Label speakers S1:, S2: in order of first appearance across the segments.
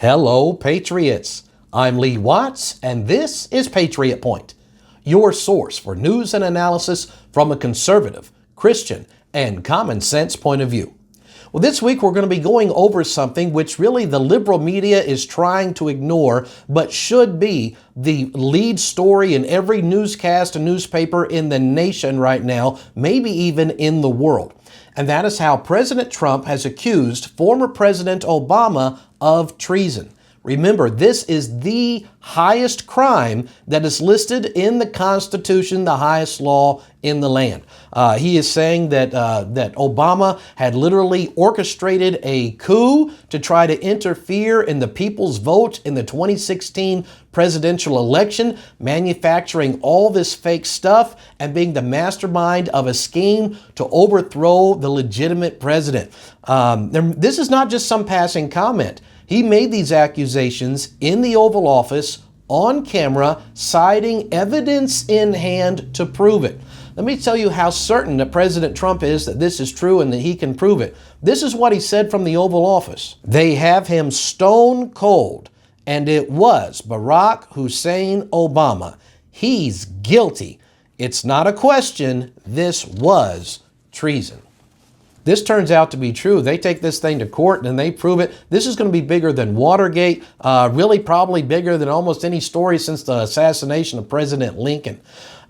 S1: Hello, Patriots. I'm Lee Watts, and this is Patriot Point, your source for news and analysis from a conservative, Christian, and common sense point of view. Well, this week we're going to be going over something which really the liberal media is trying to ignore, but should be the lead story in every newscast and newspaper in the nation right now, maybe even in the world. And that is how President Trump has accused former President Obama of treason. Remember, this is the highest crime that is listed in the Constitution, the highest law in the land. He is saying that Obama had literally orchestrated a coup to try to interfere in the people's vote in the 2016 presidential election, manufacturing all this fake stuff and being the mastermind of a scheme to overthrow the legitimate president. This is not just some passing comment. He made these accusations in the Oval Office on camera, citing evidence in hand to prove it. Let me tell you how certain that President Trump is that this is true and that he can prove it. This is what he said from the Oval Office. They have him stone cold, and it was Barack Hussein Obama. He's guilty. It's not a question. This was treason. This turns out to be true. They take this thing to court and they prove it. This is going to be bigger than Watergate, really probably bigger than almost any story since the assassination of President Lincoln.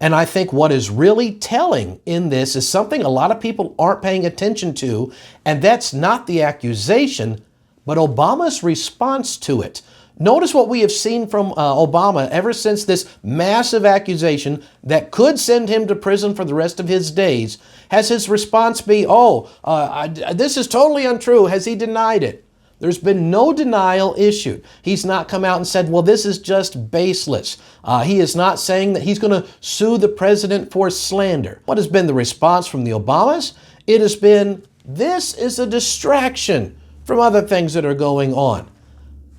S1: And I think what is really telling in this is something a lot of people aren't paying attention to, and that's not the accusation, but Obama's response to it. Notice what we have seen from Obama ever since this massive accusation that could send him to prison for the rest of his days. Has his response be, this is totally untrue? Has he denied it? There's been no denial issued. He's not come out and said, well, this is just baseless. He is not saying that he's going to sue the president for slander. What has been the response from the Obamas? It has been, this is a distraction from other things that are going on.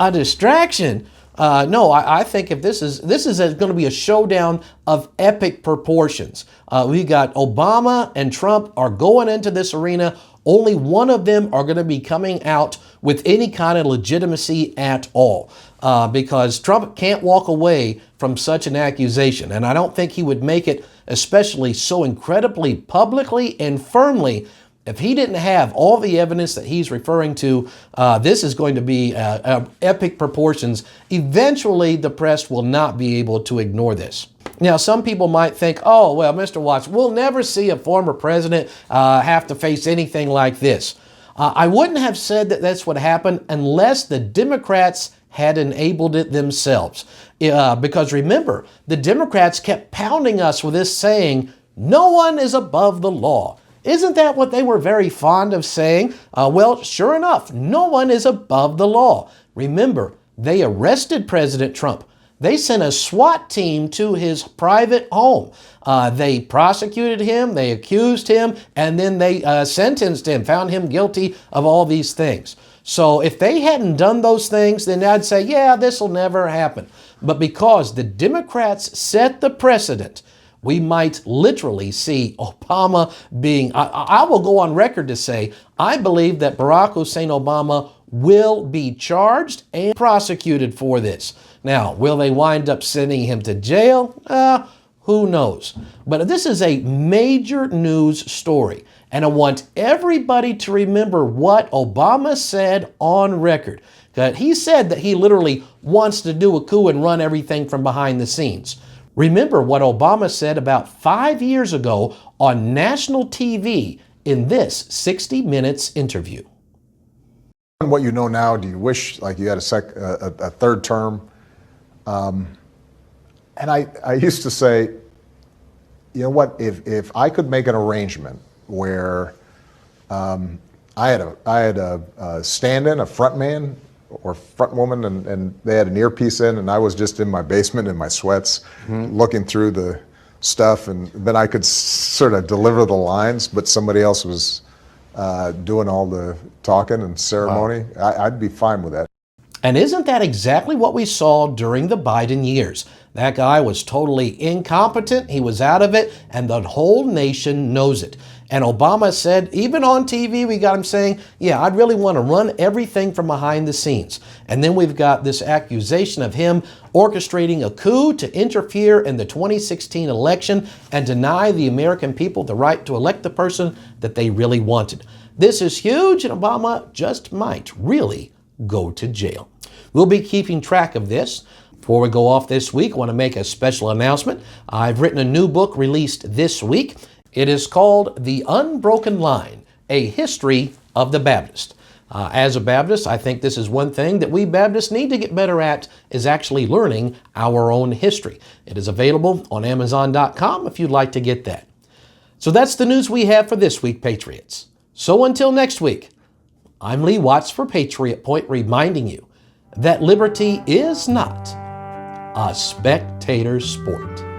S1: A distraction? No, I think if this is going to be a showdown of epic proportions. We got Obama and Trump are going into this arena. Only one of them are going to be coming out with any kind of legitimacy at all, because Trump can't walk away from such an accusation. And I don't think he would make it, especially so incredibly publicly and firmly, if he didn't have all the evidence that he's referring to. This is going to be epic proportions. Eventually, the press will not be able to ignore this. Now, some people might think, oh, well, Mr. Watts, we'll never see a former president have to face anything like this. I wouldn't have said that that's what happened unless the Democrats had enabled it themselves. Because remember, the Democrats kept pounding us with this saying, no one is above the law. Isn't that what they were very fond of saying? Well, sure enough, no one is above the law. Remember, they arrested President Trump. They sent a SWAT team to his private home. They prosecuted him, they accused him, and then they sentenced him, found him guilty of all these things. So if they hadn't done those things, then I'd say, yeah, this will never happen. But because the Democrats set the precedent, we might literally see Obama being, I will go on record to say, I believe that Barack Hussein Obama will be charged and prosecuted for this. Now, will they wind up sending him to jail? Who knows? But this is a major news story. And I want everybody to remember what Obama said on record. He said that he literally wants to do a coup and run everything from behind the scenes. Remember what Obama said about 5 years ago on national TV in this 60 Minutes interview.
S2: What you know now, do you wish like you had a third term? And I used to say, you know what, if I could make an arrangement where I had a stand-in, a front man or front woman, and they had an earpiece in, and I was just in my basement in my sweats, looking through the stuff, and then I could sort of deliver the lines, but somebody else was doing all the talking and ceremony. I'd be fine with that.
S1: And isn't that exactly what we saw during the Biden years? That guy was totally incompetent. He was out of it, and the whole nation knows it. And Obama said, even on TV, we got him saying, yeah, I'd really want to run everything from behind the scenes. And then we've got this accusation of him orchestrating a coup to interfere in the 2016 election and deny the American people the right to elect the person that they really wanted. This is huge, and Obama just might really go to jail. We'll be keeping track of this. Before we go off this week, I want to make a special announcement. I've written a new book released this week. It is called The Unbroken Line, A History of the Baptist. As a Baptist, I think this is one thing that we Baptists need to get better at, is actually learning our own history. It is available on Amazon.com if you'd like to get that. So that's the news we have for this week, Patriots. So until next week, I'm Lee Watts for Patriot Point, reminding you that liberty is not a spectator sport.